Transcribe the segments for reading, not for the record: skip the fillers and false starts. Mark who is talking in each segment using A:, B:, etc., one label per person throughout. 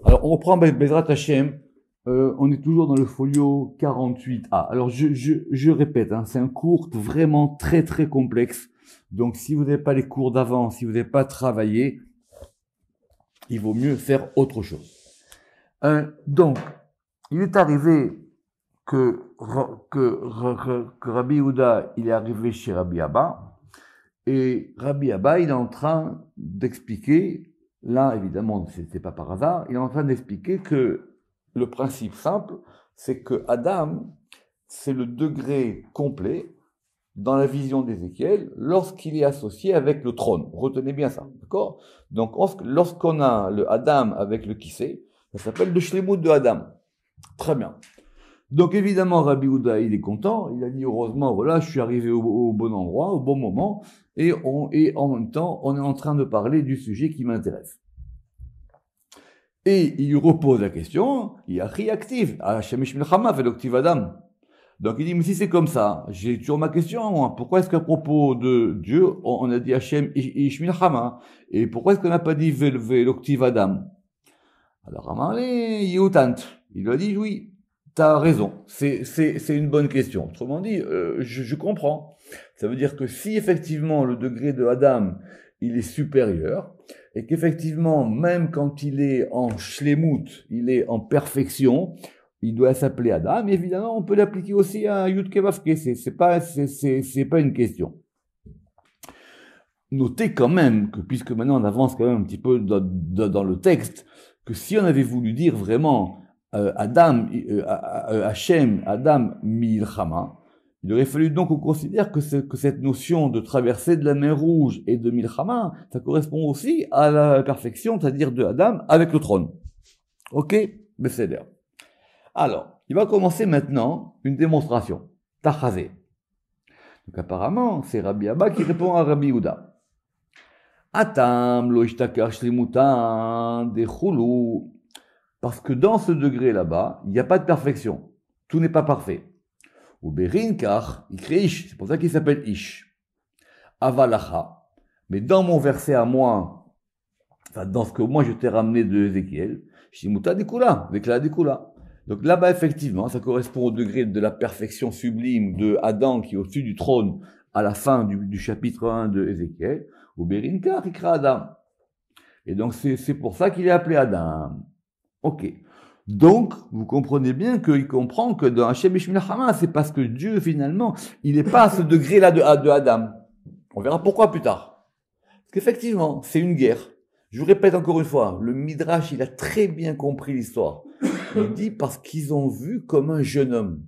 A: Alors, on reprend Bezrat Hashem. On est toujours dans le folio 48A. Alors, je répète, hein, c'est un cours vraiment très, très complexe. Donc, si vous n'avez pas les cours d'avant, si vous n'avez pas travaillé, il vaut mieux faire autre chose. Donc, il est arrivé que Rabbi Yehuda, il est arrivé chez Rabbi Abba, et Rabbi Abba, il est en train d'expliquer, là, évidemment, c'est pas par hasard, il est en train d'expliquer que le principe simple, c'est que Adam, c'est le degré complet dans la vision d'Ézéchiel lorsqu'il est associé avec le trône. Retenez bien ça, d'accord? Donc, lorsqu'on a le Adam avec le Kissé, ça s'appelle le Shlemut de Adam. Très bien. Donc, évidemment, Rabbi Yehuda, il est content. Il a dit, heureusement, voilà, je suis arrivé au bon endroit, au bon moment, et en même temps, on est en train de parler du sujet qui m'intéresse. Et il lui repose la question, il y a réactif, Hashem Ish Milchama Veloktiv Adam. Donc il dit, mais si c'est comme ça, j'ai toujours ma question, moi. Pourquoi est-ce qu'à propos de Dieu, on a dit Hashem Ish Milchama? Et pourquoi est-ce qu'on n'a pas dit Veloktiv Adam? Alors Amarle, Yehutant, il lui a dit, oui, t'as raison, c'est une bonne question. Autrement dit, je comprends. Ça veut dire que si effectivement le degré de Adam, il est supérieur, et qu'effectivement, même quand il est en shlemut, il est en perfection, il doit s'appeler Adam, mais évidemment, on peut l'appliquer aussi à Yud Kevavke, c'est pas une question. Notez quand même que, puisque maintenant on avance quand même un petit peu dans le texte, que si on avait voulu dire vraiment Hashem, Adam Milchama, il aurait fallu donc qu'on considère que cette notion de traversée de la mer Rouge et de Milchama, ça correspond aussi à la perfection, c'est-à-dire de Adam avec le trône. Ok? Besséder. Alors, il va commencer maintenant une démonstration. Tachazé. Donc apparemment, c'est Rabbi Abba qui répond à Rabbi Yehuda. Atam lo ishtakar shlimutan dechulu. Parce que dans ce degré là-bas, il n'y a pas de perfection. Tout n'est pas parfait. Ou berin car, il crée ish. C'est pour ça qu'il s'appelle ish. Avalacha. Mais dans mon verset à moi, enfin, dans ce que moi je t'ai ramené de Ézéchiel, shlimuta dekula, avec la dekula. Donc là-bas, effectivement, ça correspond au degré de la perfection sublime de Adam qui est au-dessus du trône à la fin du chapitre 1 de Ézéchiel. Ou berin car, il crée Adam. Et donc c'est pour ça qu'il est appelé Adam. Ok. Donc, vous comprenez bien qu'il comprend que dans Hashem Ish Milchama, c'est parce que Dieu, finalement, il n'est pas à ce degré-là de Adam. On verra pourquoi plus tard. Parce qu'effectivement, c'est une guerre. Je vous répète encore une fois, le Midrash, il a très bien compris l'histoire. Il dit parce qu'ils ont vu comme un jeune homme.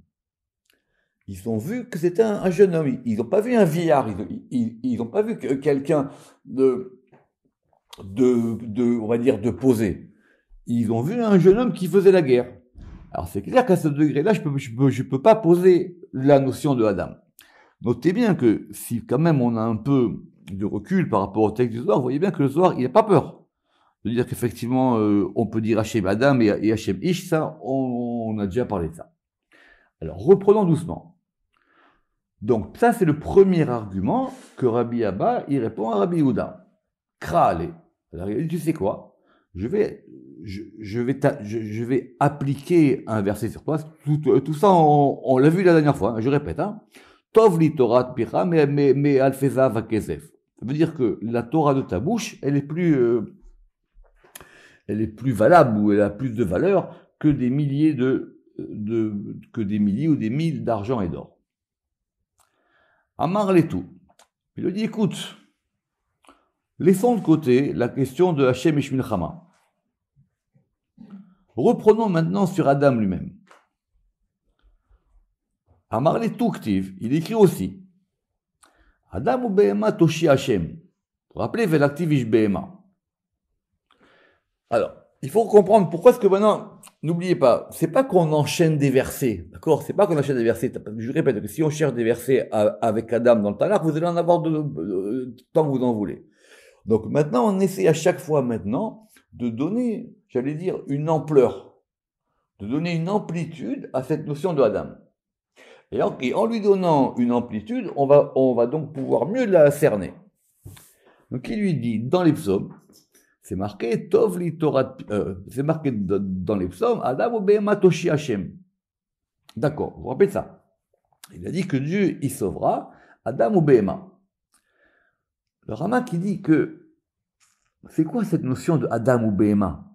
A: Ils ont vu que c'était un jeune homme. Ils n'ont pas vu un vieillard. Ils n'ont pas vu quelqu'un on va dire, de posé. Ils ont vu un jeune homme qui faisait la guerre. Alors c'est clair qu'à ce degré-là, je peux pas poser la notion de Adam. Notez bien que si quand même on a un peu de recul par rapport au texte du Zohar, vous voyez bien que le Zohar, il n'a pas peur de dire qu'effectivement, on peut dire Hashem Adam et Hashem Ish, ça, on a déjà parlé de ça. Alors reprenons doucement. Donc ça, c'est le premier argument que Rabbi Abba, il répond à Rabbi Yehuda. Kraale. Alors il dit, tu sais quoi? Je vais appliquer un verset sur toi. Tout ça, on l'a vu la dernière fois, hein, je répète. Hein. Tov li Torah pira, mais alfeza va kesef. Ça veut dire que la Torah de ta bouche, elle est plus valable ou elle a plus de valeur que des milliers que des milliers ou des mille d'argent et d'or. Amar tout. Il lui dit, écoute, laissons de côté la question de Hashem Ish Milchama. Reprenons maintenant sur Adam lui-même. Amar Tuktiv, il écrit aussi Adam ou Behema Toshi Hashem. Pour rappeler Velaktiv Ish Behema. Alors, il faut comprendre pourquoi est-ce que maintenant, n'oubliez pas, c'est pas qu'on enchaîne des versets, d'accord? C'est pas qu'on enchaîne des versets. Je répète que si on cherche des versets avec Adam dans le Tanakh, vous allez en avoir tant que vous en voulez. Donc maintenant, on essaie à chaque fois maintenant de donner, j'allais dire, une ampleur, de donner une amplitude à cette notion de Adam. Et en lui donnant une amplitude, on va donc pouvoir mieux la cerner. Donc il lui dit dans les psaumes, C'est marqué Tov li Torah, c'est marqué dans les psaumes, Adam ou Behema Toshi Hashem. D'accord, vous vous rappelez ça? Il a dit que Dieu, il sauvera Adam ou Behema. Le Rama qui dit que, c'est quoi cette notion de Adam ou Behema?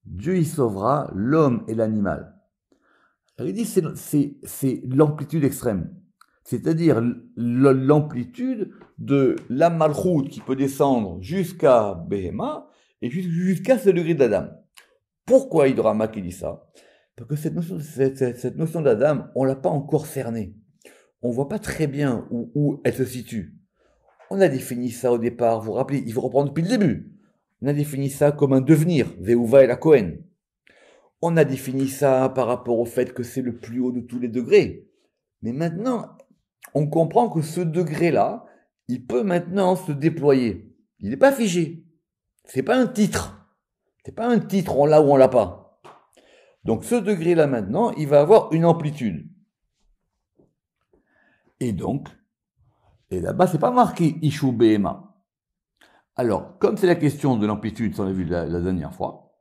A: Dieu, il sauvera l'homme et l'animal. Il dit c'est l'amplitude extrême. C'est-à-dire l'amplitude de la malchoute qui peut descendre jusqu'à Behema et jusqu'à ce degré d'Adam. Pourquoi il Rama qui dit ça? Parce que cette notion d'Adam, on ne l'a pas encore cernée. On ne voit pas très bien où elle se situe. On a défini ça au départ, vous vous rappelez, il faut reprendre depuis le début. On a défini ça comme un devenir, Veuva et la Cohen. On a défini ça par rapport au fait que c'est le plus haut de tous les degrés. Mais maintenant, on comprend que ce degré-là, il peut maintenant se déployer. Il n'est pas figé. C'est pas un titre. C'est pas un titre, on l'a ou on l'a pas. Donc ce degré-là maintenant, il va avoir une amplitude. Et donc, et là-bas, c'est pas marqué Ishu Behema. Alors, comme c'est la question de l'amplitude, ça on l'a vu la dernière fois,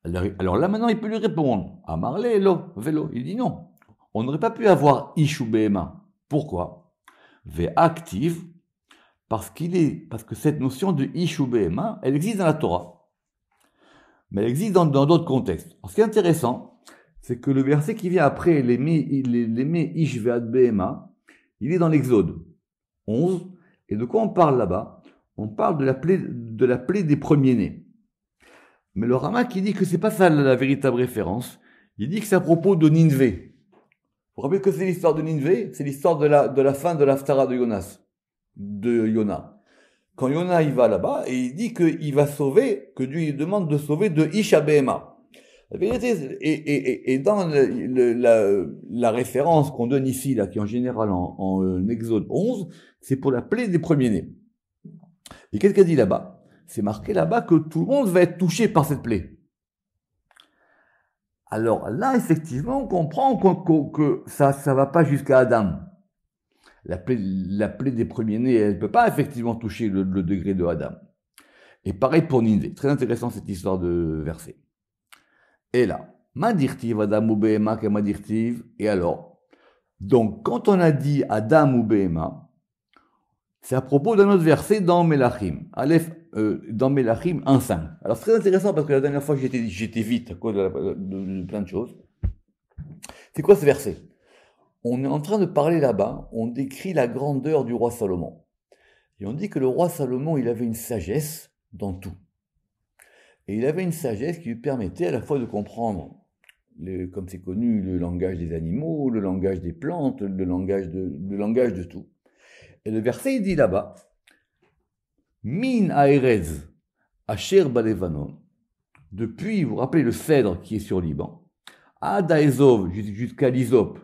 A: alors là maintenant il peut lui répondre. Amarle, lo, vélo. Il dit non. On n'aurait pas pu avoir Ishu Behema. Pourquoi? Ve active, parce que cette notion de Ishu Behema, elle existe dans la Torah. Mais elle existe dans d'autres contextes. Alors, ce qui est intéressant, c'est que le verset qui vient après, les Ish Ve'ad Behema, il est dans l'Exode 11. Et de quoi on parle là-bas? On parle de la plaie des premiers-nés. Mais le Rama qui dit que c'est pas ça la véritable référence, il dit que c'est à propos de Ninvé. Vous vous rappelez que c'est l'histoire de Ninvé? C'est l'histoire de la fin de l'Haftara de Yona. Quand Yona il va là-bas et il dit qu'il va sauver, que Dieu lui demande de sauver de Isha Behema. La vérité, et dans la référence qu'on donne ici, là, qui est en général en Exode 11, c'est pour la plaie des premiers-nés. Et qu'est-ce qu'il dit là-bas? C'est marqué là-bas que tout le monde va être touché par cette plaie. Alors là, effectivement, on comprend que ça va pas jusqu'à Adam. La plaie des premiers-nés, elle ne peut pas effectivement toucher le degré de Adam. Et pareil pour Ninvé. Très intéressant cette histoire de verset. Et là, Madirtiv, Adam ou Behema, Madirtiv, et alors? Donc, quand on a dit Adam ou Behema, c'est à propos d'un autre verset dans Melachim. Dans Melachim 1.5. Alors, c'est très intéressant parce que la dernière fois, j'étais vite à cause de plein de choses. C'est quoi ce verset? On est en train de parler là-bas, on décrit la grandeur du roi Salomon. Et on dit que le roi Salomon, il avait une sagesse dans tout. Et il avait une sagesse qui lui permettait à la fois de comprendre, comme c'est connu, le langage des animaux, le langage des plantes, le langage de tout. Et le verset, il dit là-bas, Min Aerez, Asher Balevanon, depuis, vous vous rappelez le cèdre qui est sur Liban, Ad Aezov, jusqu'à l'Isop,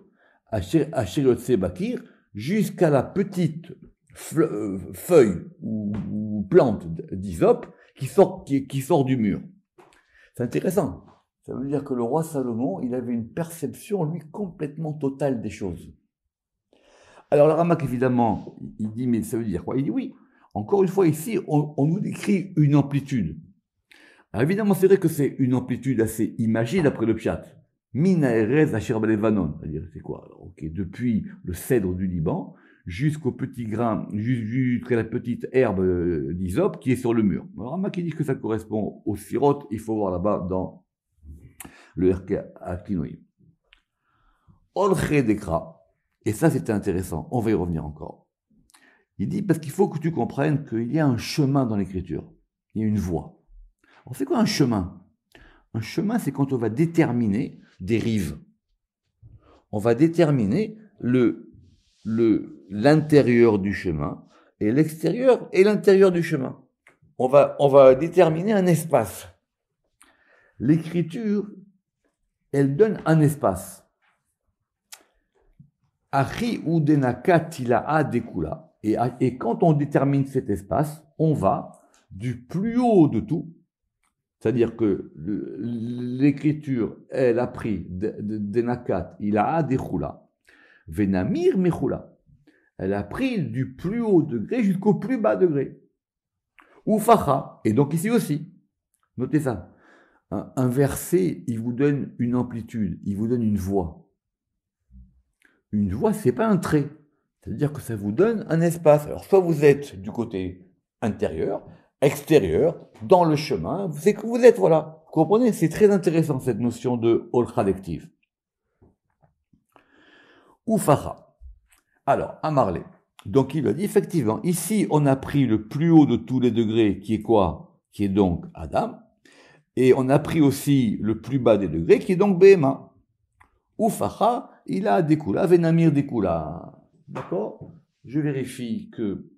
A: Asher Yotse Bakir, jusqu'à la petite feuille ou plante d'Isop qui sort du mur. C'est intéressant. Ça veut dire que le roi Salomon, il avait une perception, lui, complètement totale des choses. Alors le Ramak, évidemment, il dit, mais ça veut dire quoi? Il dit oui. Encore une fois, ici, on nous décrit une amplitude. Alors évidemment, c'est vrai que c'est une amplitude assez imagée d'après le Pshat. Min Aerez Asher Balevanon. C'est-à-dire, c'est quoi? Alors, depuis le cèdre du Liban jusqu'au petit grain, jusqu'à la petite herbe d'Hysope qui est sur le mur. Alors Ramak, il dit que ça correspond au sirote. Il faut voir là-bas dans le RK Akinoïm. Olche Dekra. Et ça, c'était intéressant. On va y revenir encore. Il dit, parce qu'il faut que tu comprennes qu'il y a un chemin dans l'écriture. Il y a une voie. Alors, c'est quoi un chemin? Un chemin, c'est quand on va déterminer des rives. On va déterminer l'intérieur du chemin et l'extérieur et l'intérieur du chemin. On va déterminer un espace. L'écriture, elle donne un espace. Achi ou denaka tila'a dekula. Et quand on détermine cet espace, on va du plus haut de tout, c'est-à-dire que l'écriture, elle a pris denakat ila'a dekula, venamir mechula. Elle a pris du plus haut degré jusqu'au plus bas degré. Ou facha, et donc ici aussi. Notez ça. Un verset, il vous donne une amplitude, il vous donne une voix. Une voix, c'est pas un trait. C'est-à-dire que ça vous donne un espace. Alors, soit vous êtes du côté intérieur, extérieur, dans le chemin, c'est que vous êtes, voilà. Vous comprenez? C'est très intéressant, cette notion de hall collectif. Oufacha. Alors, Amarlé. Donc, il a dit, effectivement, ici, on a pris le plus haut de tous les degrés, qui est quoi? Qui est donc Adam. Et on a pris aussi le plus bas des degrés, qui est donc Behema. Oufacha, il a Dekula, Venamir Dekula. D'accord? Je vérifie que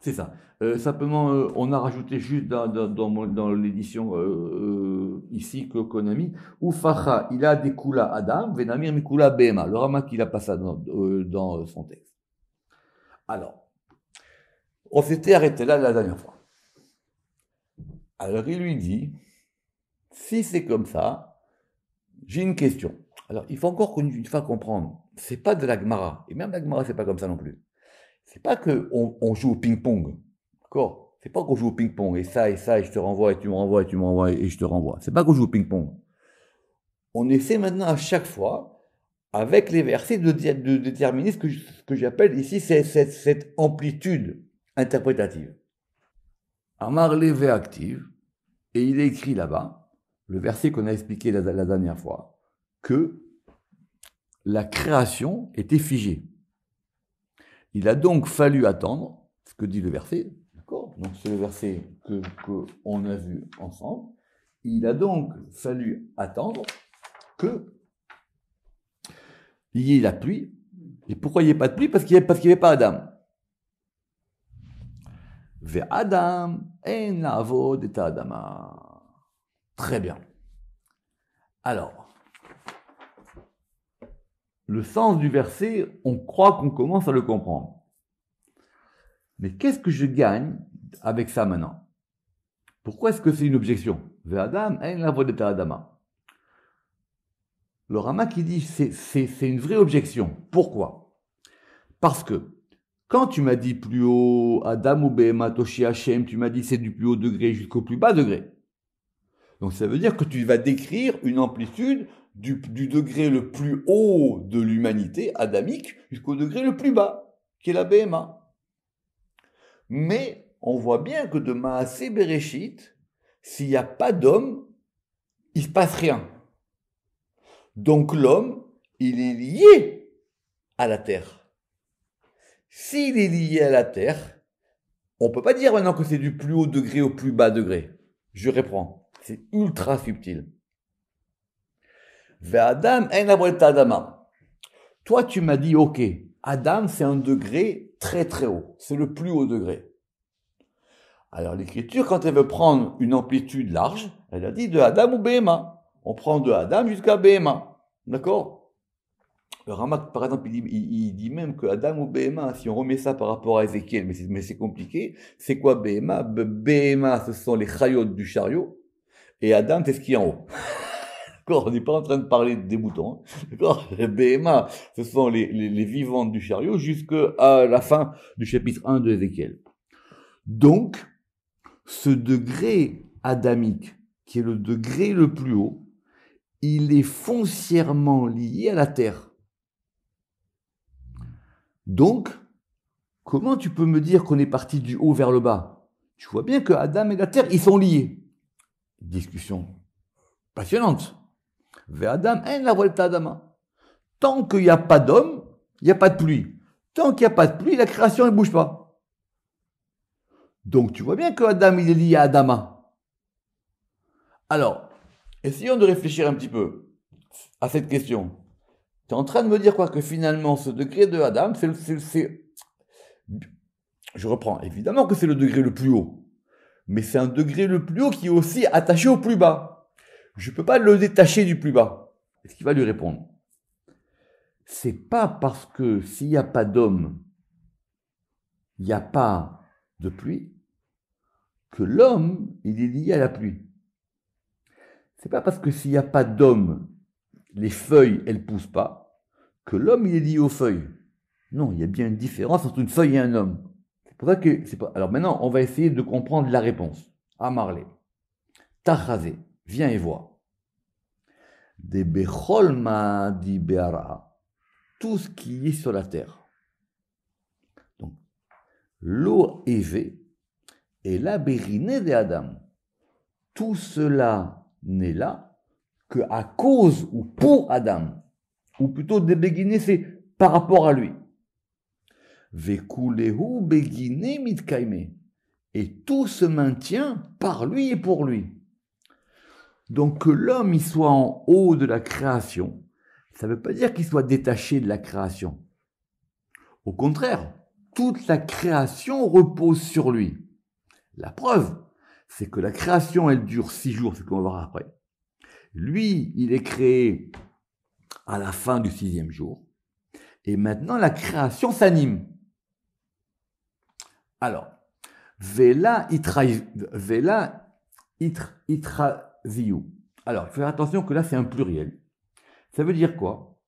A: c'est ça. Simplement, on a rajouté juste dans l'édition ici qu'on a mis Oufacha, il a Dekula Adam, Venamir Mikula Behema. Le Ramak, il a pas ça dans son texte. Alors, on s'était arrêté là la dernière fois. Alors, il lui dit, si c'est comme ça, j'ai une question. Alors, il faut encore une fois comprendre, c'est pas de la Gemara, et même la Gemara, c'est pas comme ça non plus. C'est pas qu'on joue au ping-pong, d'accord? C'est pas qu'on joue au ping-pong, et ça, et je te renvoie, et tu me renvoies, et tu me renvoies, et je te renvoie. C'est pas qu'on joue au ping-pong. On essaie maintenant à chaque fois, avec les versets, de déterminer ce que j'appelle ici cette amplitude interprétative. Amar levé active, et il est écrit là-bas, le verset qu'on a expliqué la dernière fois, que la création était figée. Il a donc fallu attendre, ce que dit le verset, d'accord? Donc c'est le verset qu'on a vu ensemble. Il a donc fallu attendre que il y ait la pluie. Et pourquoi il n'y ait pas de pluie? Parce qu'il n'y avait pas Adam. Ve Adam en lavod et Adama. Très bien. Alors, le sens du verset, on croit qu'on commence à le comprendre. Mais qu'est-ce que je gagne avec ça maintenant? Pourquoi est-ce que c'est une objection? Ve Adam en lavod et Adama. Le Rama qui dit c'est une vraie objection. Pourquoi? Parce que quand tu m'as dit plus haut, Adam ou Behema, Toshi Hashem, tu m'as dit c'est du plus haut degré jusqu'au plus bas degré. Donc ça veut dire que tu vas décrire une amplitude du degré le plus haut de l'humanité adamique jusqu'au degré le plus bas, qui est la Behema. Mais on voit bien que de Maaseh Bereshit, s'il n'y a pas d'homme, il ne se passe rien. Donc l'homme, il est lié à la terre. S'il est lié à la terre, on ne peut pas dire maintenant que c'est du plus haut degré au plus bas degré. Je reprends. C'est ultra subtil. Adam en Adama. Toi, tu m'as dit, ok, Adam, c'est un degré très très haut. C'est le plus haut degré. Alors l'écriture, quand elle veut prendre une amplitude large, elle a dit de Adam ou Behema. On prend de Adam jusqu'à Behema. D'accord? Le Ramak, par exemple, il dit même que Adam ou Behema, si on remet ça par rapport à Ézéchiel, mais c'est compliqué, c'est quoi Behema? Behema, ce sont les chayot du chariot, et Adam, c'est ce qui est en haut. D'accord? On n'est pas en train de parler des moutons. Hein. D'accord? Behema, ce sont les vivantes du chariot jusqu'à la fin du chapitre 1 de Ézéchiel. Donc, ce degré adamique, qui est le degré le plus haut, il est foncièrement lié à la terre. Donc, comment tu peux me dire qu'on est parti du haut vers le bas? Tu vois bien que Adam et la terre, ils sont liés. Discussion passionnante. Ve Adam en la volta Adama. Tant qu'il n'y a pas d'homme, il n'y a pas de pluie. Tant qu'il n'y a pas de pluie, la création ne bouge pas. Donc tu vois bien que Adam, il est lié à Adama. Alors, essayons de réfléchir un petit peu à cette question. Tu es en train de me dire quoi? Que finalement, ce degré de Adam, je reprends, évidemment que c'est le degré le plus haut. Mais c'est un degré le plus haut qui est aussi attaché au plus bas. Je ne peux pas le détacher du plus bas. Est-ce qu'il va lui répondre? C'est pas parce que s'il n'y a pas d'homme, il n'y a pas de pluie, que l'homme, il est lié à la pluie. C'est pas parce que s'il n'y a pas d'homme, les feuilles, elles poussent pas, que l'homme, il est lié aux feuilles. Non, il y a bien une différence entre une feuille et un homme. C'est pour ça que c'est pas. Alors maintenant, on va essayer de comprendre la réponse. Amarle, Tachazé, viens et vois. Des Bechol Ma'adi Be'ara, tout ce qui est sur la terre. Donc, l'eau évé, et la bériné de Adam. Tout cela n'est là que à cause ou pour Adam. Ou plutôt, des béguiné, c'est par rapport à lui. Vekulehu begine mitkaime. Et tout se maintient par lui et pour lui. Donc que l'homme il soit en haut de la création, ça ne veut pas dire qu'il soit détaché de la création. Au contraire, toute la création repose sur lui. La preuve, c'est que la création, elle dure 6 jours, c'est ce qu'on va voir après. Lui, il est créé à la fin du 6e jour. Et maintenant, la création s'anime. Alors, Vela itraziu. Alors, il faut faire attention que là, c'est un pluriel. Ça veut dire quoi?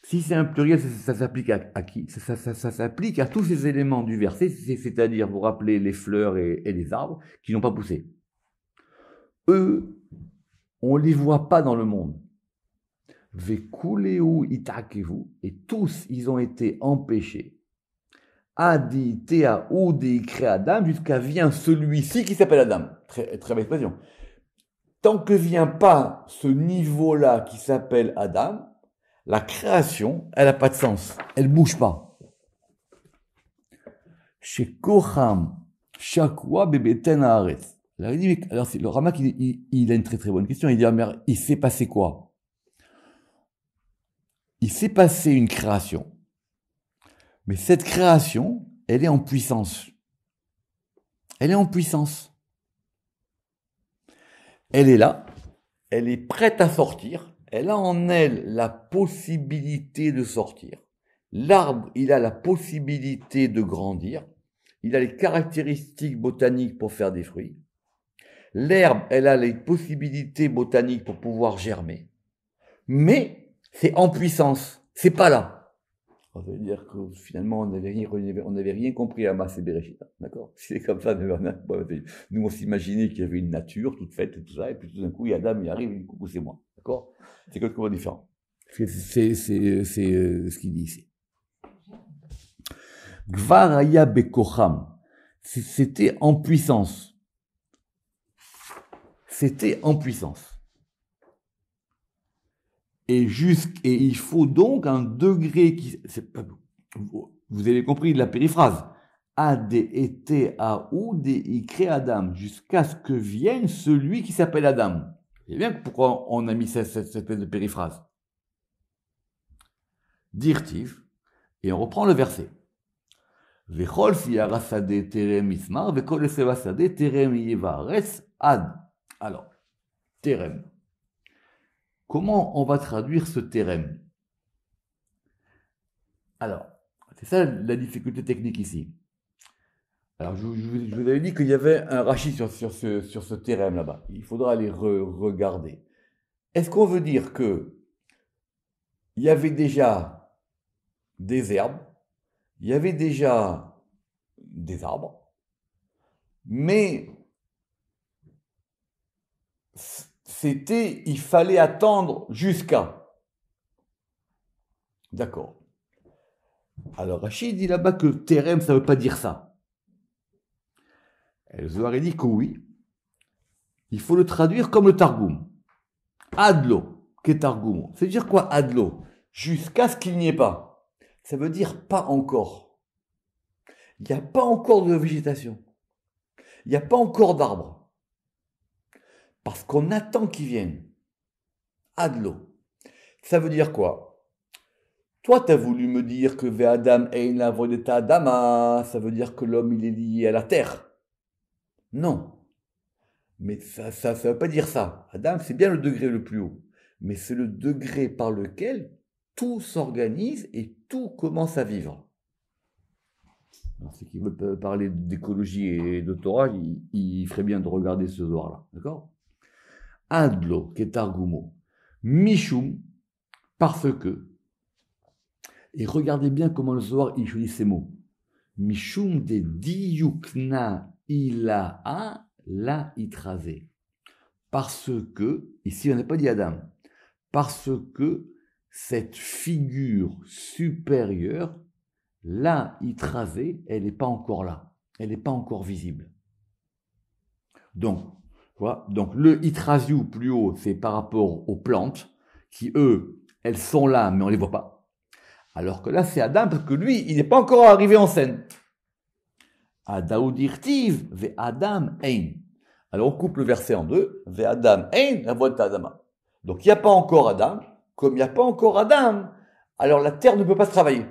A: Si c'est un pluriel, ça s'applique à qui? Ça s'applique à tous ces éléments du verset, c'est-à-dire, vous rappelez, les fleurs et les arbres qui n'ont pas poussé. Eux, on ne les voit pas dans le monde. Vekuleu itakevu, et tous, ils ont été empêchés. Adi tea ou de Adam, jusqu'à vient celui-ci qui s'appelle Adam. Très, très belle expression. Tant que vient pas ce niveau-là qui s'appelle Adam, la création, elle n'a pas de sens. Elle bouge pas. Chez Koham, Shakwa Bebeten Haaretz. Alors, le Ramak, il a une très très bonne question. Il dit, mais il s'est passé quoi? Il s'est passé une création. Mais cette création, elle est en puissance. Elle est en puissance. Elle est là. Elle est prête à sortir. Elle a en elle la possibilité de sortir. L'arbre, il a la possibilité de grandir. Il a les caractéristiques botaniques pour faire des fruits. L'herbe, elle a les possibilités botaniques pour pouvoir germer. Mais c'est en puissance. C'est pas là. Ça veut dire que finalement, on n'avait rien compris à Massé Bereshit. D'accord? C'est comme ça. Nous, on s'imaginait qu'il y avait une nature toute faite et tout ça. Et puis tout d'un coup, Adam, il arrive et il dit, coucou, c'est moi. D'accord? C'est complètement différent. C'est ce qu'il dit ici. Gvaraya Bekocham. C'était en puissance. C'était en puissance. Et il faut donc un degré qui, vous avez compris de la périphrase. Ad et a ou de Adam, jusqu'à ce que vienne celui qui s'appelle Adam. Vous savez bien pourquoi on a mis cette espèce de périphrase. Dirtiv, et on reprend le verset. Vechol fiarasade terem ismar, vekol esevasade terem yevares ad. Alors, terem. Comment on va traduire ce terem? Alors, c'est ça la difficulté technique ici. Alors, je vous avais dit qu'il y avait un Rashi sur ce terem là-bas. Il faudra aller regarder. Est-ce qu'on veut dire que il y avait déjà des herbes, il y avait déjà des arbres, mais il fallait attendre jusqu'à. D'accord. Alors Rachid dit là-bas que terem, ça ne veut pas dire ça. Et Zohar dit que oui. Il faut le traduire comme le Targum. Adlo, qu'est Targum. Ça veut dire quoi Adlo? Jusqu'à ce qu'il n'y ait pas. Ça veut dire pas encore. Il n'y a pas encore de végétation. Il n'y a pas encore d'arbres. Parce qu'on attend qu'ils viennent. Adlo. Ça veut dire quoi? Toi, tu as voulu me dire que Ve'adam ein l'avodeta adama, ça veut dire que l'homme, il est lié à la terre. Non. Mais ça ne veut pas dire ça. Adam, c'est bien le degré le plus haut. Mais c'est le degré par lequel tout s'organise et tout commence à vivre. Alors, ceux qui veulent parler d'écologie et de Torah, il ferait bien de regarder ce Zohar-là. D'accord? Adlo, ketargumo. Mishum, parce que. Et regardez bien comment le Zohar il choisit ces mots. Mishum de diyukna ilaha la itrasé. Parce que, ici on n'a pas dit Adam, parce que cette figure supérieure, la itrasé, elle n'est pas encore là, elle n'est pas encore visible. Donc, voilà. Donc le itrasiou plus haut, c'est par rapport aux plantes, qui eux, elles sont là, mais on ne les voit pas. Alors que là, c'est Adam, parce que lui, il n'est pas encore arrivé en scène. Adaoudirtiv ve Adam ein. Alors on coupe le verset en deux. Ve Adam ein, la voix de Adama. Donc il n'y a pas encore Adam. Comme il n'y a pas encore Adam, alors la terre ne peut pas se travailler.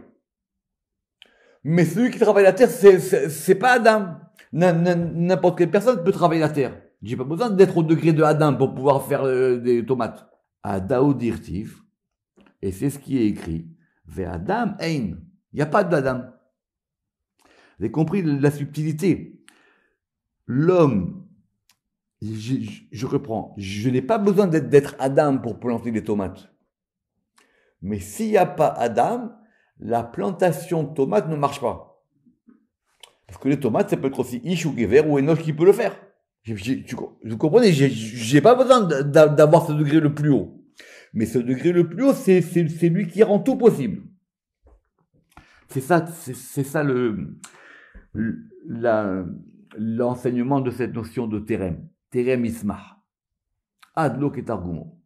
A: Mais celui qui travaille la terre, c'est pas Adam. N'importe quelle personne peut travailler la terre. J'ai pas besoin d'être au degré de Adam pour pouvoir faire des tomates. Adaoudirtiv, et c'est ce qui est écrit. Ve Adam ein. Il n'y a pas d'Adam. Vous avez compris la subtilité. L'homme, je reprends, je n'ai pas besoin d'être Adam pour planter des tomates. Mais s'il n'y a pas Adam, la plantation de tomates ne marche pas. Parce que les tomates, ça peut être aussi Ish ou Gever ou Enoch qui peut le faire. Vous comprenez, j'ai pas besoin d'avoir ce degré le plus haut. Mais ce degré le plus haut, c'est lui qui rend tout possible. C'est ça l'enseignement de cette notion de terem. Terem ismah. Adlo et argumo.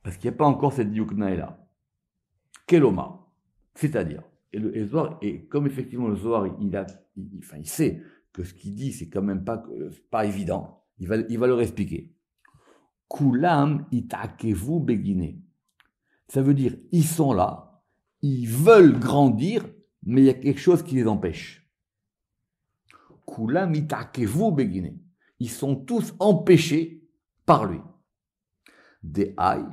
A: Parce qu'il n'y a pas encore cette diukna là. Keloma. C'est-à-dire, et le Zohar, et comme effectivement le Zohar, il sait que ce qu'il dit, c'est quand même pas évident, il va leur expliquer. Kulam itakevu begine. Ça veut dire, ils sont là, ils veulent grandir, mais il y a quelque chose qui les empêche. Kulam itakevu begine. Ils sont tous empêchés par lui. Des aïe,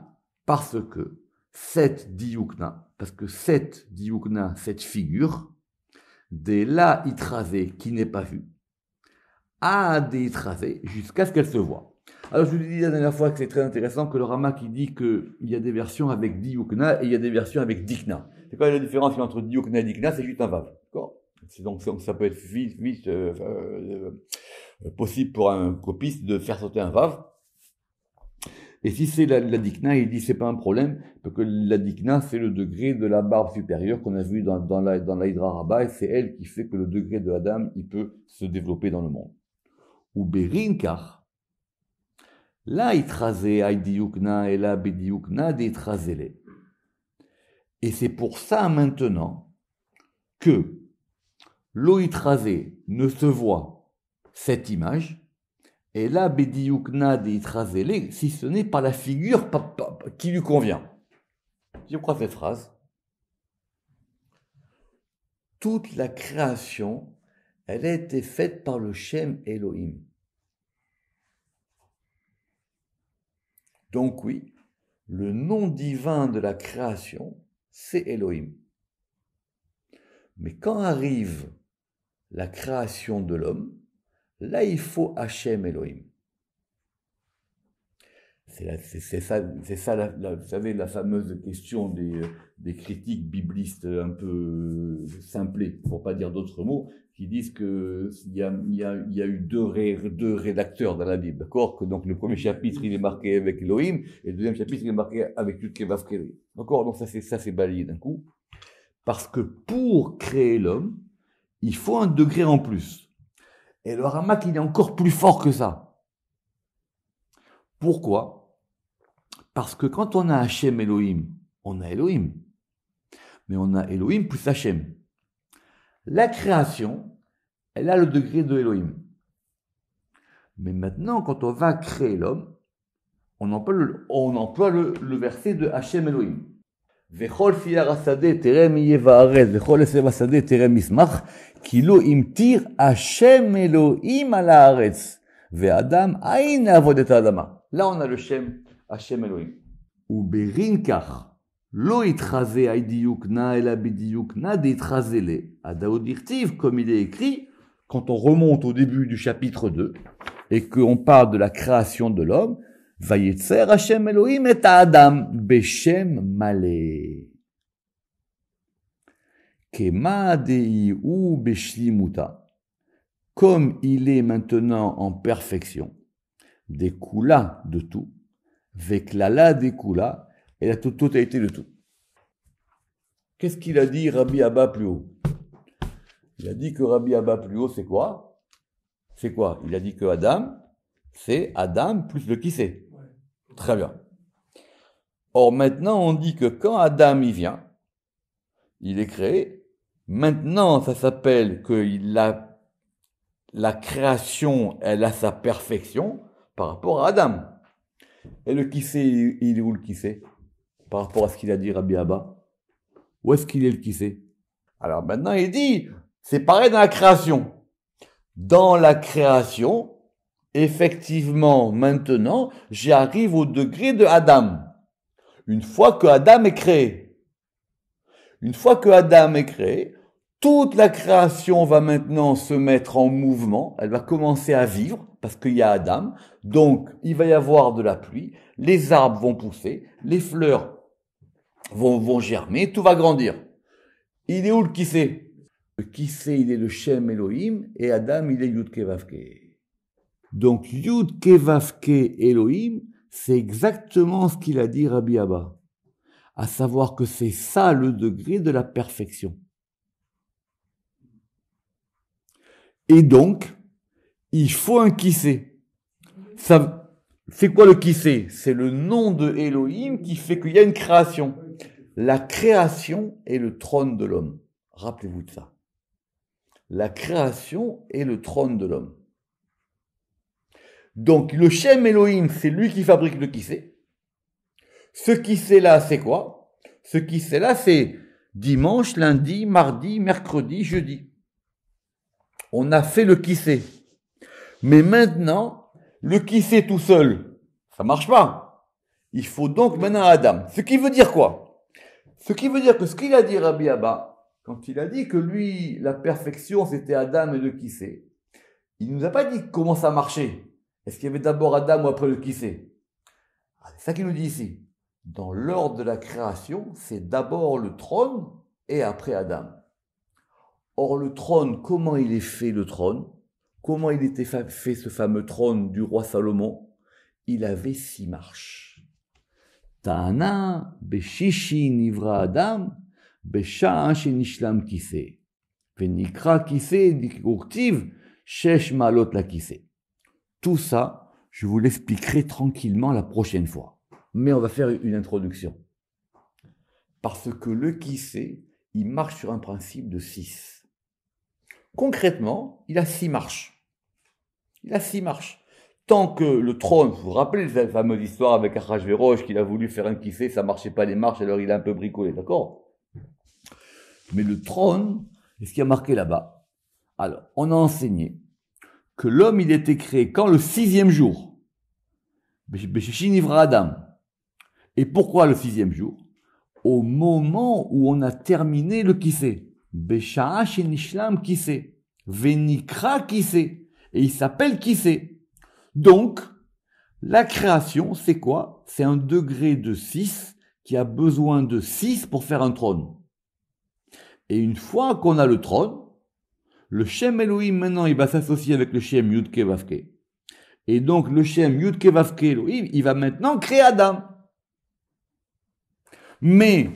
A: parce que cette diukna, cette figure, des la itrasé qui n'est pas vue, a des itrasé jusqu'à ce qu'elle se voie. Alors je vous dis la dernière fois que c'est très intéressant que le Rama qui dit qu'il y a des versions avec diukna et il y a des versions avec dikna. C'est quoi la différence entre diukna et dikna? C'est juste un vav. D'accord? Donc ça peut être vite possible pour un copiste de faire sauter un vav. Et si c'est la dikna, il dit c'est pas un problème, parce que la dikna c'est le degré de la barbe supérieure qu'on a vu dans la Hydra Rabba, et c'est elle qui fait que le degré de Adam il peut se développer dans le monde. Ou berinkar, la itrasé aïdiukna et la bediukna d'itrasele. Et c'est pour ça maintenant que l'oitrasé ne se voit cette image. Et là, Bediukna d'Itrasele, si ce n'est pas la figure qui lui convient. Je crois cette phrase. Toute la création, elle a été faite par le Shem Elohim. Donc oui, le nom divin de la création, c'est Elohim. Mais quand arrive la création de l'homme, là, il faut Hachem Elohim. C'est ça, vous savez, la fameuse question des critiques biblistes un peu simplées, pour pas dire d'autres mots, qui disent que il y a eu deux rédacteurs dans la Bible, d'accord? Que donc le premier chapitre il est marqué avec Elohim et le deuxième chapitre il est marqué avec Yud Kei Vav Kei. D'accord? Donc ça c'est balayé d'un coup, parce que pour créer l'homme, il faut un degré en plus. Et le Ramak, il est encore plus fort que ça. Pourquoi? Parce que quand on a Hachem Elohim, on a Elohim. Mais on a Elohim plus Hachem. La création, elle a le degré de Elohim. Mais maintenant, quand on va créer l'homme, on emploie le verset de Hachem Elohim. Vechol fiyar hasadeh terem yeh va'aretz, vechol esev hasadeh terem mismach, ki lo imtir Hashem Elohim al haaretz, ve'adam ayin avodet ha'adama. Là, on a le Shem, Hashem Elohim. Ou berinkach, lo itraze aïdiukna ela bidiukna d'itrazele. Adaou dirtiv, comme il est écrit, quand on remonte au début du chapitre 2, et qu'on parle de la création de l'homme, Vayetzer Hashem Elohim et Adam Beshem Malé. Kema dei u beshlimuta. comme il est maintenant en perfection, découla de tout, veklala découla, et la totalité de tout. Qu'est-ce qu'il a dit Rabbi Abba plus haut? Il a dit que Rabbi Abba plus haut, c'est quoi? C'est quoi? Il a dit que Adam, c'est Adam plus le qui c'est. Très bien. Or maintenant, on dit que quand Adam y vient, il est créé. Maintenant, ça s'appelle que la création, elle a sa perfection par rapport à Adam. Et le qui c'est, il est où le qui c'est? Par rapport à ce qu'il a dit Rabbi Abba? Où est-ce qu'il est le qui c'est? Alors maintenant, il dit, c'est pareil dans la création. Dans la création, effectivement, maintenant, j'arrive au degré de Adam. Une fois que Adam est créé. Une fois que Adam est créé, toute la création va maintenant se mettre en mouvement. Elle va commencer à vivre parce qu'il y a Adam. Donc, il va y avoir de la pluie. Les arbres vont pousser. Les fleurs vont germer. Tout va grandir. Il est où le qui c'est? Le qui c'est, il est le Shem Elohim. Et Adam, il est Yud Kevavke. Donc, Yud Kevavke Elohim, c'est exactement ce qu'il a dit Rabbi Abba. À savoir que c'est ça le degré de la perfection. Et donc, il faut un qui c'est. Ça, c'est quoi le qui c'est? C'est le nom de Elohim qui fait qu'il y a une création. La création est le trône de l'homme. Rappelez-vous de ça. La création est le trône de l'homme. Donc, le Shem Elohim, c'est lui qui fabrique le qui c'est. Ce qui c'est là, c'est quoi? Ce qui c'est là, c'est dimanche, lundi, mardi, mercredi, jeudi. On a fait le qui c'est. Mais maintenant, le qui c'est tout seul, ça marche pas. Il faut donc maintenant Adam. Ce qui veut dire quoi? Ce qui veut dire que ce qu'il a dit Rabbi Abba, quand il a dit que lui, la perfection, c'était Adam et le qui c'est, il nous a pas dit comment ça marchait. Est-ce qu'il y avait d'abord Adam ou après le qui c'est? C'est ça qu'il nous dit ici. Dans l'ordre de la création, c'est d'abord le trône et après Adam. Or, le trône, comment il est fait le trône? Comment il était fait ce fameux trône du roi Salomon? Il avait 6 marches. Ta'ana, beshishi nivra Adam, besha'a shenishlam kise. Venikra kise dikurtiv, shesh malot la kise. Tout ça, je vous l'expliquerai tranquillement la prochaine fois. Mais on va faire une introduction. Parce que le qui c'est, il marche sur un principe de 6. Concrètement, il a 6 marches. Il a 6 marches. Tant que le trône, vous vous rappelez cette fameuse histoire avec Achashverosh qu'il a voulu faire un qui c'est, ça marchait pas les marches, alors il a un peu bricolé, d'accord? Mais le trône, qu'est-ce qu'il y a marqué là-bas? Alors, on a enseigné que l'homme, il était créé quand le 6e jour. Beshishinivra Adam. Et pourquoi le 6e jour? Au moment où on a terminé le qui c'est. Besha'a shenishlam qui c'est. Venikra qui c'est. Et il s'appelle qui c'est. Donc, la création, c'est quoi? C'est un degré de 6 qui a besoin de 6 pour faire un trône. Et une fois qu'on a le trône, le Shem Elohim, maintenant, il va s'associer avec le Shem Yud Kevavke. Et donc, le Shem Yud Kevavke Elohim, il va maintenant créer Adam. Mais,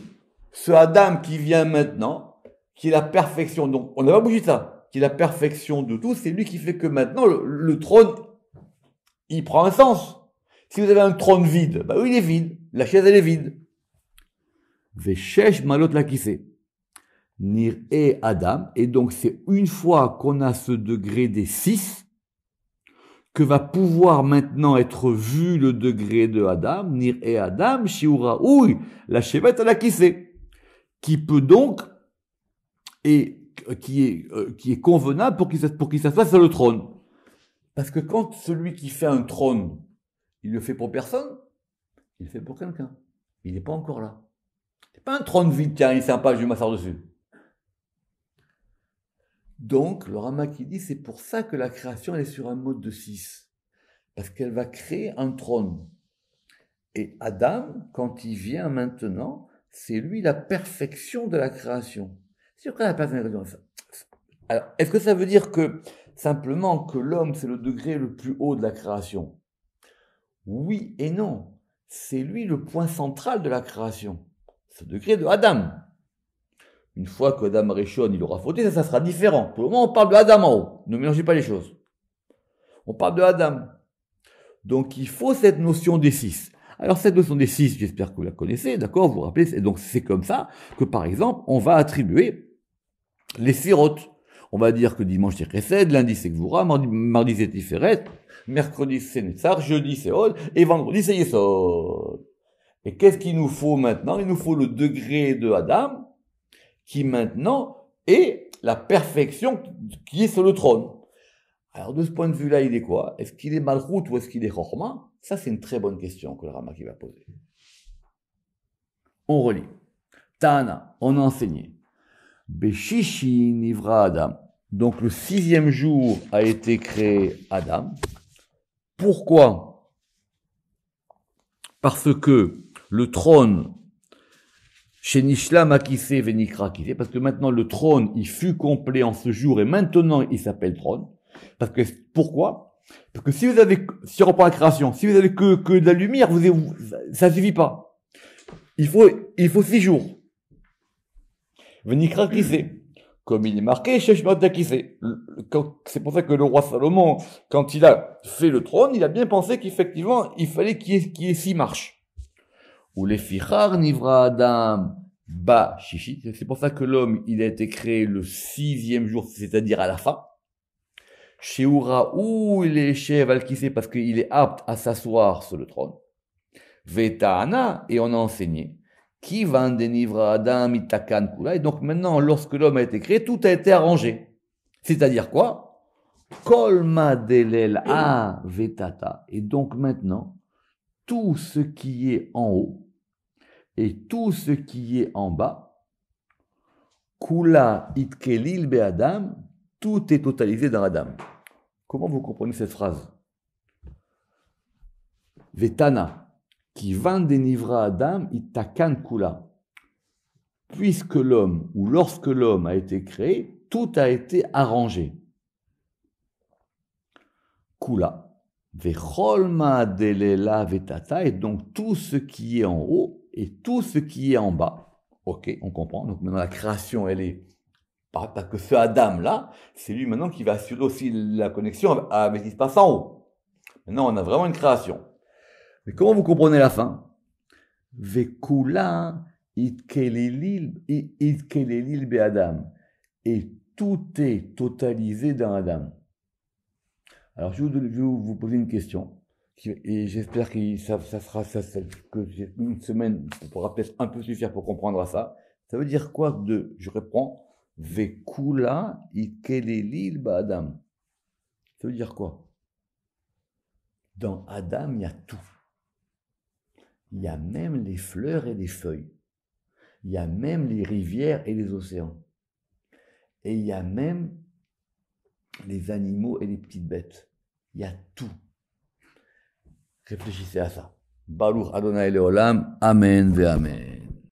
A: ce Adam qui vient maintenant, qui est la perfection, donc on n'a pas bougé de ça, qui est la perfection de tout, c'est lui qui fait que maintenant, le trône, il prend un sens. Si vous avez un trône vide, bah oui, il est vide. La chaise, elle est vide. Veshesh malot la kise. Nir et Adam. Et donc, c'est une fois qu'on a ce degré des 6, que va pouvoir maintenant être vu le degré de Adam, Nir et Adam, Shiura, ouï, la Shevet à la Kissé, qui peut donc, et qui est convenable pour qu'il s'assoie sur le trône. Parce que quand celui qui fait un trône, il le fait pour personne, il le fait pour quelqu'un. Il n'est pas encore là. C'est pas un trône vide, tiens, il est sympa, je vais m'asseoir dessus. Donc, le Rama qui dit, c'est pour ça que la création, elle est sur un mode de 6. Parce qu'elle va créer un trône. Et Adam, quand il vient maintenant, c'est lui la perfection de la création. C'est sûr qu'on n'a pas. Alors, est-ce que ça veut dire que simplement que l'homme, c'est le degré le plus haut de la création. Oui et non. C'est lui le point central de la création. C'est le degré de Adam. Une fois que Adam Rishon, il aura fauté, ça sera différent. Pour le moment, on parle de Adam en haut. Ne mélangez pas les choses. On parle de Adam. Donc, il faut cette notion des six. Alors, cette notion des six, j'espère que vous la connaissez, d'accord? Vous vous rappelez? Et donc, c'est comme ça que, par exemple, on va attribuer les sirotes. On va dire que dimanche c'est Chesed, lundi c'est Gvura, mardi c'est Tiferet, mercredi c'est Netzar, jeudi c'est Hod, et vendredi c'est Yesod. Et qu'est-ce qu'il nous faut maintenant? Il nous faut le degré de Adam, qui maintenant est la perfection qui est sur le trône. Alors de ce point de vue-là, il est quoi? Est-ce qu'il est Malchut ou est-ce qu'il est Chochma? Ça c'est une très bonne question que le Ramaki va poser. On relit. Tana, on a enseigné. Beshishi Nivra Adam. Donc le 6e jour a été créé Adam. Pourquoi? Parce que le trône, chez Nishlam Akise Venikra Kise, parce que maintenant le trône, il fut complet en ce jour et maintenant il s'appelle trône. Parce que, pourquoi? Parce que si on reprend la création, si vous avez que de la lumière, ça suffit pas. Il faut 6 jours. Venikra Kise. Comme il est marqué, Sheshmat Kise. C'est pour ça que le roi Salomon, quand il a fait le trône, il a bien pensé qu'effectivement, il fallait qu'il y ait 6 marches. Ou les fichar nivra Adam ba shishi. C'est pour ça que l'homme, il a été créé le 6e jour, c'est-à-dire à la fin. Sheura ou il est cheval qui sait parce qu'il est apte à s'asseoir sur le trône. Vetana, et on a enseigné. Qui va denivra Adam itakan kula. Et donc maintenant, lorsque l'homme a été créé, tout a été arrangé. C'est-à-dire quoi? Kolma delel a vetata. Et donc maintenant, tout ce qui est en haut et tout ce qui est en bas, kula itkelil be Adam, tout est totalisé dans Adam. Comment vous comprenez cette phrase? Vetana, qui denivra Adam itakan kula. Puisque l'homme, ou lorsque l'homme a été créé, tout a été arrangé. Kula. Vecholma delela vetata, et donc tout ce qui est en haut et tout ce qui est en bas. Ok, on comprend. Donc maintenant la création, elle est parce que ce Adam-là, c'est lui maintenant qui va assurer aussi la connexion avec ce qui se passe en haut. Maintenant, on a vraiment une création. Mais comment vous comprenez la fin? Vekula itkelelil be Adam. Et tout est totalisé dans Adam. Alors, je vais vous poser une question. Et j'espère que que une semaine pourra peut-être un peu suffire pour comprendre ça. Ça veut dire quoi je reprends, Vekula itkelelil be Adam. Ça veut dire quoi? Dans Adam, il y a tout. Il y a même les fleurs et les feuilles. Il y a même les rivières et les océans. Et il y a même les animaux et les petites bêtes. Il y a tout. Réfléchissez à ça. Baruch Adonai Leolam. Amen ve Amen.